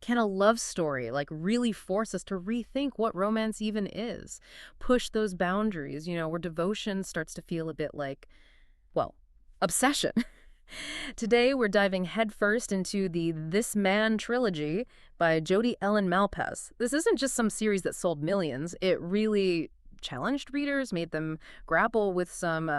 Can a love story like really force us to rethink what romance even is? Push those boundaries, where devotion starts to feel a bit like, well, obsession. Today, we're diving headfirst into the This Man trilogy by Jodi Ellen Malpas. This isn't just some series that sold millions. It really challenged readers, made them grapple with some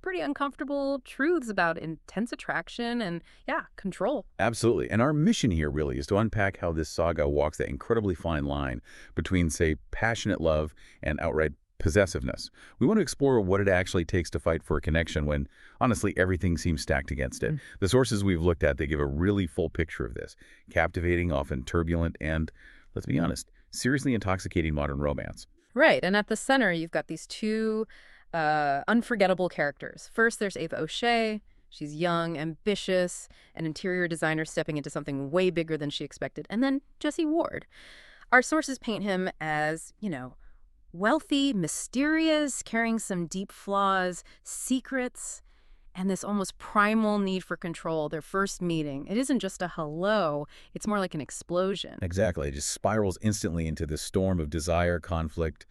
pretty uncomfortable truths about intense attraction and, yeah, control. Absolutely. And our mission here really is to unpack how this saga walks that incredibly fine line between, say, passionate love and outright possessiveness. We want to explore what it actually takes to fight for a connection when, honestly, everything seems stacked against it. The sources we've looked at, they give a really full picture of this. Captivating, often turbulent, and, let's be honest, seriously intoxicating modern romance. Right, and at the center, you've got these two unforgettable characters. First, there's Ava O'Shea. She's young, ambitious, an interior designer stepping into something way bigger than she expected. And then Jesse Ward. Our sources paint him as, wealthy, mysterious, carrying some deep flaws, secrets, and this almost primal need for control. Their first meeting, it isn't just a hello, it's more like an explosion. Exactly. It just spirals instantly into this storm of desire, conflict,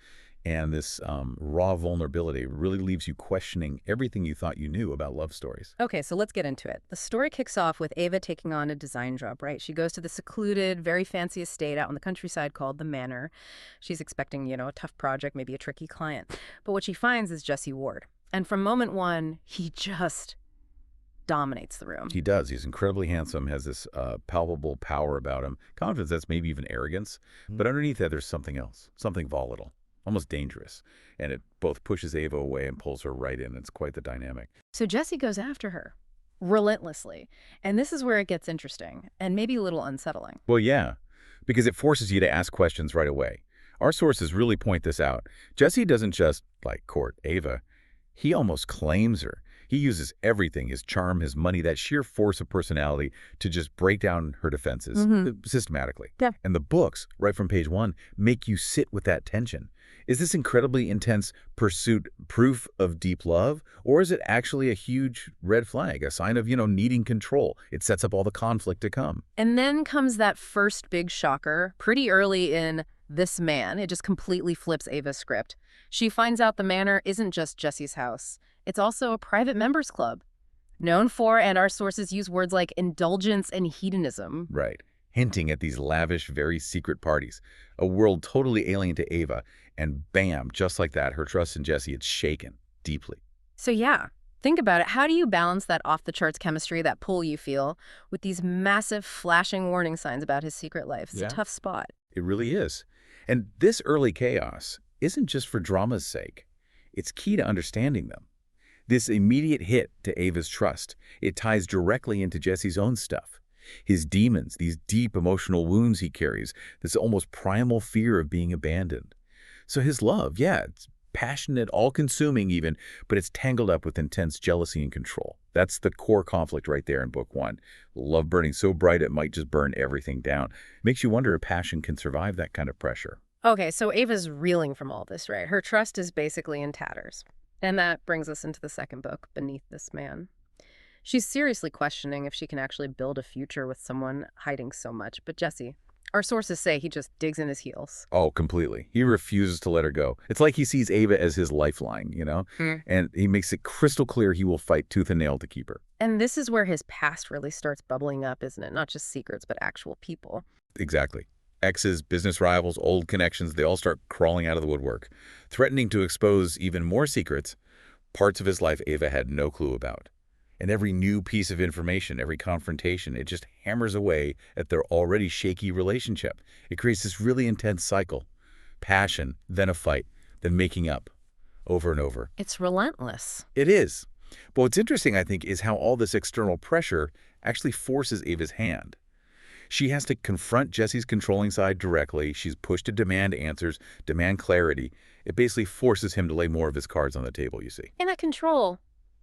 and this raw vulnerability. It really leaves you questioning everything you thought you knew about love stories. Okay, so let's get into it. The story kicks off with Ava taking on a design job, right? She goes to the secluded, very fancy estate out in the countryside called the Manor. She's expecting, a tough project, maybe a tricky client. But what she finds is Jesse Ward. And from moment one, he just dominates the room. He does. He's incredibly handsome, has this palpable power about him. Confidence, that's maybe even arrogance. But underneath that, there's something else, something volatile, almost dangerous. And it both pushes Ava away and pulls her right in. It's quite the dynamic. So Jesse goes after her relentlessly. And this is where it gets interesting and maybe a little unsettling. Well, yeah, because it forces you to ask questions right away. Our sources really point this out. Jesse doesn't just, court Ava. He almost claims her. He uses everything, his charm, his money, that sheer force of personality to just break down her defenses systematically. Yeah. And the books, right from page 1, make you sit with that tension. Is this incredibly intense pursuit proof of deep love, or is it actually a huge red flag, a sign of, needing control? It sets up all the conflict to come. And then comes that first big shocker pretty early in This Man. It just completely flips Ava's script. She finds out the manor isn't just Jesse's house. It's also a private members club, known for, and our sources use words like indulgence and hedonism. Right. Hinting at these lavish, very secret parties. A world totally alien to Ava. And bam, just like that, her trust in Jesse, it's shaken deeply. So yeah, think about it. How do you balance that off-the-charts chemistry, that pull you feel, with these massive flashing warning signs about his secret life? It's a tough spot. It really is. And this early chaos isn't just for drama's sake. It's key to understanding them. This immediate hit to Ava's trust, it ties directly into Jesse's own stuff. His demons, these deep emotional wounds he carries, this almost primal fear of being abandoned. So his love, it's passionate, all-consuming even, but it's tangled up with intense jealousy and control. That's the core conflict right there in book 1. Love burning so bright it might just burn everything down. Makes you wonder if passion can survive that kind of pressure. Okay, so Ava's reeling from all this, right? Her trust is basically in tatters. And that brings us into the second book, Beneath This Man. She's seriously questioning if she can actually build a future with someone hiding so much. But Jesse, our sources say he just digs in his heels. Oh, completely. He refuses to let her go. It's like he sees Ava as his lifeline, And he makes it crystal clear he will fight tooth and nail to keep her. And this is where his past really starts bubbling up, isn't it? Not just secrets, but actual people. Exactly. Exes, business rivals, old connections, they all start crawling out of the woodwork, threatening to expose even more secrets, parts of his life Ava had no clue about. And every new piece of information, every confrontation, it just hammers away at their already shaky relationship. It creates this really intense cycle. Passion, then a fight, then making up, over and over. It's relentless. It is. But what's interesting, I think, is how all this external pressure actually forces Ava's hand. She has to confront Jesse's controlling side directly. She's pushed to demand answers, demand clarity. It basically forces him to lay more of his cards on the table, you see. And that control,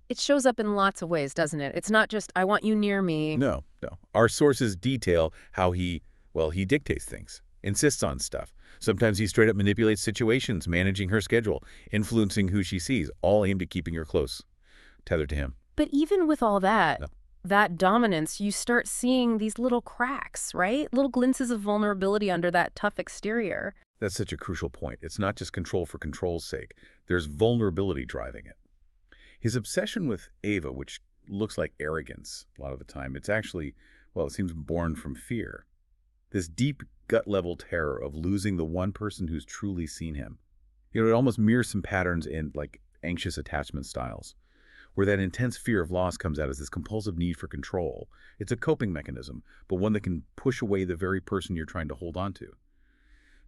it shows up in lots of ways, doesn't it? It's not just, I want you near me. No. Our sources detail how he dictates things, insists on stuff. Sometimes he straight up manipulates situations, managing her schedule, influencing who she sees, all aimed at keeping her close, tethered to him. But even with all that, that dominance, you start seeing these little cracks, right? Little glimpses of vulnerability under that tough exterior. That's such a crucial point. It's not just control for control's sake. There's vulnerability driving it. His obsession with Ava, which looks like arrogance a lot of the time, it's actually, well, it seems born from fear. This deep gut-level terror of losing the one person who's truly seen him. You know, it almost mirrors some patterns in, like, anxious attachment styles, where that intense fear of loss comes out as this compulsive need for control. It's a coping mechanism, but one that can push away the very person you're trying to hold on to.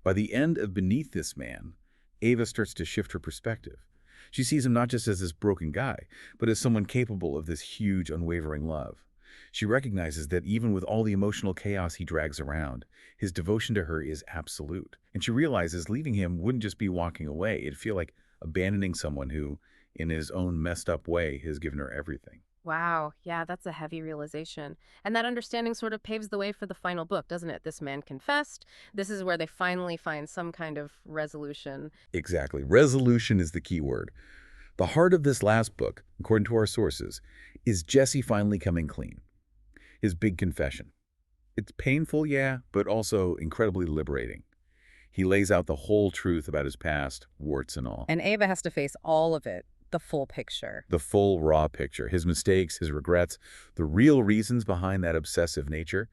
By the end of Beneath This Man, Ava starts to shift her perspective. She sees him not just as this broken guy, but as someone capable of this huge, unwavering love. She recognizes that even with all the emotional chaos he drags around, his devotion to her is absolute. And she realizes leaving him wouldn't just be walking away. It'd feel like abandoning someone who, in his own messed up way, has given her everything. Wow, yeah, that's a heavy realization. And that understanding sort of paves the way for the final book, doesn't it? This man confessed. This is where they finally find some kind of resolution. Exactly. Resolution is the key word. The heart of this last book, according to our sources, is Jesse finally coming clean. His big confession. It's painful, yeah, but also incredibly liberating. He lays out the whole truth about his past, warts and all. And Ava has to face all of it, the full picture. The full, raw picture. His mistakes, his regrets, the real reasons behind that obsessive nature.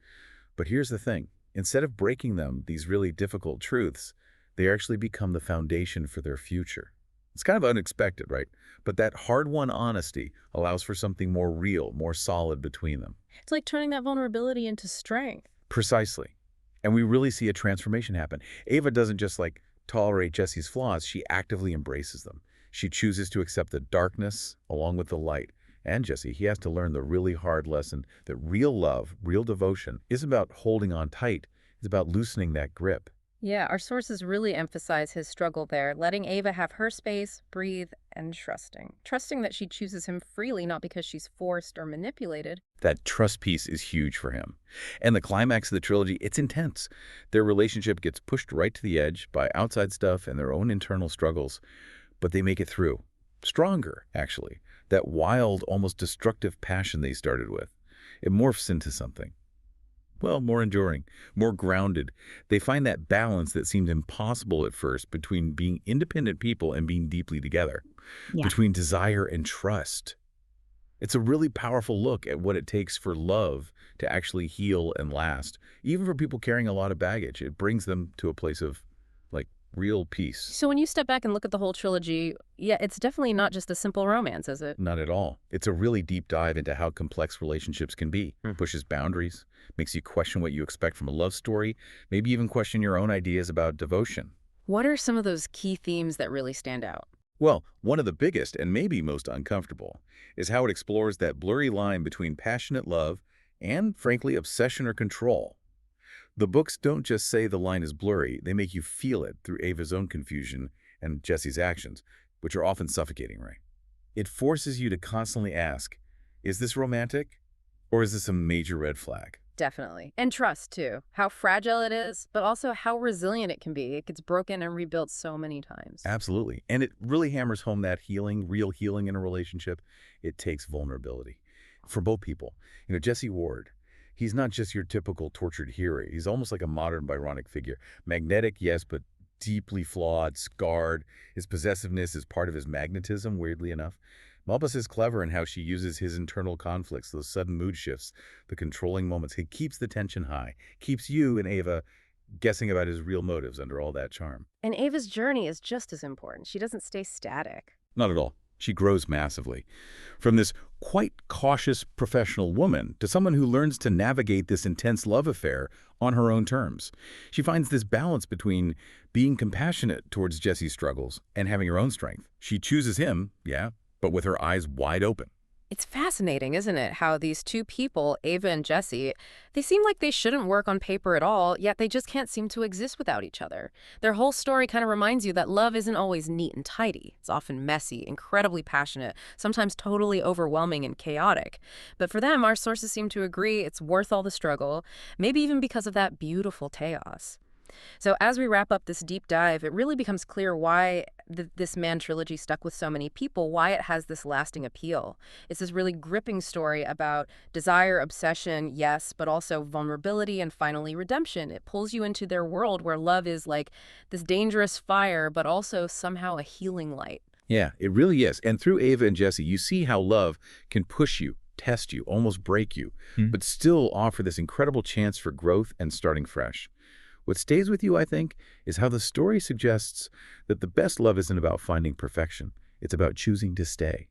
But here's the thing. Instead of breaking them, these really difficult truths, they actually become the foundation for their future. It's kind of unexpected, right? But that hard-won honesty allows for something more real, more solid between them. It's like turning that vulnerability into strength. Precisely. And we really see a transformation happen. Ava doesn't just tolerate Jesse's flaws, she actively embraces them. She chooses to accept the darkness along with the light. And Jesse, he has to learn the really hard lesson that real love, real devotion, isn't about holding on tight. It's about loosening that grip. Yeah, our sources really emphasize his struggle there, letting Ava have her space, breathe, and trusting. Trusting that she chooses him freely, not because she's forced or manipulated. That trust piece is huge for him. And the climax of the trilogy, it's intense. Their relationship gets pushed right to the edge by outside stuff and their own internal struggles. But they make it through. Stronger, actually. That wild, almost destructive passion they started with. It morphs into something. Well, more enduring, more grounded. They find that balance that seemed impossible at first between being independent people and being deeply together, between desire and trust. It's a really powerful look at what it takes for love to actually heal and last. Even for people carrying a lot of baggage, it brings them to a place of, real peace. So when you step back and look at the whole trilogy, yeah, it's definitely not just a simple romance, is it? Not at all. It's a really deep dive into how complex relationships can be. Pushes boundaries, makes you question what you expect from a love story, maybe even question your own ideas about devotion. What are some of those key themes that really stand out? Well, one of the biggest and maybe most uncomfortable is how it explores that blurry line between passionate love and, frankly, obsession or control. The books don't just say the line is blurry, they make you feel it through Ava's own confusion and Jesse's actions, which are often suffocating, right? It forces you to constantly ask, is this romantic or is this a major red flag? Definitely. And trust, too. How fragile it is, but also how resilient it can be. It gets broken and rebuilt so many times. Absolutely. And it really hammers home that healing, real healing in a relationship, it takes vulnerability. For both people. You know, Jesse Ward, he's not just your typical tortured hero. He's almost like a modern Byronic figure. Magnetic, yes, but deeply flawed, scarred. His possessiveness is part of his magnetism, weirdly enough. Malpas is clever in how she uses his internal conflicts, those sudden mood shifts, the controlling moments. He keeps the tension high, keeps you and Ava guessing about his real motives under all that charm. And Ava's journey is just as important. She doesn't stay static. Not at all. She grows massively. From this quite cautious professional woman to someone who learns to navigate this intense love affair on her own terms. She finds this balance between being compassionate towards Jesse's struggles and having her own strength. She chooses him, yeah, but with her eyes wide open. It's fascinating, isn't it, how these two people, Ava and Jesse, they seem like they shouldn't work on paper at all, yet they just can't seem to exist without each other. Their whole story kind of reminds you that love isn't always neat and tidy. It's often messy, incredibly passionate, sometimes totally overwhelming and chaotic. But for them, our sources seem to agree it's worth all the struggle, maybe even because of that beautiful chaos. So as we wrap up this deep dive, it really becomes clear why this Man trilogy stuck with so many people, why it has this lasting appeal. It's this really gripping story about desire, obsession, yes, but also vulnerability and finally redemption. It pulls you into their world where love is like this dangerous fire, but also somehow a healing light. Yeah, it really is. And through Ava and Jesse, you see how love can push you, test you, almost break you, but still offer this incredible chance for growth and starting fresh. What stays with you, I think, is how the story suggests that the best love isn't about finding perfection. It's about choosing to stay,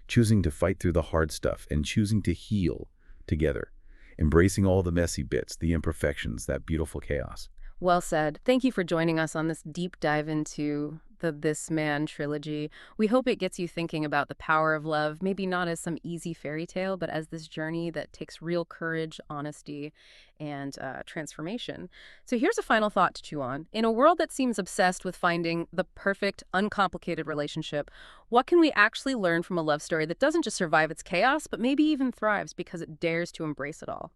choosing to fight through the hard stuff, and choosing to heal together, embracing all the messy bits, the imperfections, that beautiful chaos. Well said. Thank you for joining us on this deep dive into the This Man trilogy. We hope it gets you thinking about the power of love, maybe not as some easy fairy tale, but as this journey that takes real courage, honesty, and transformation. So here's a final thought to chew on. In a world that seems obsessed with finding the perfect, uncomplicated relationship, what can we actually learn from a love story that doesn't just survive its chaos, but maybe even thrives because it dares to embrace it all?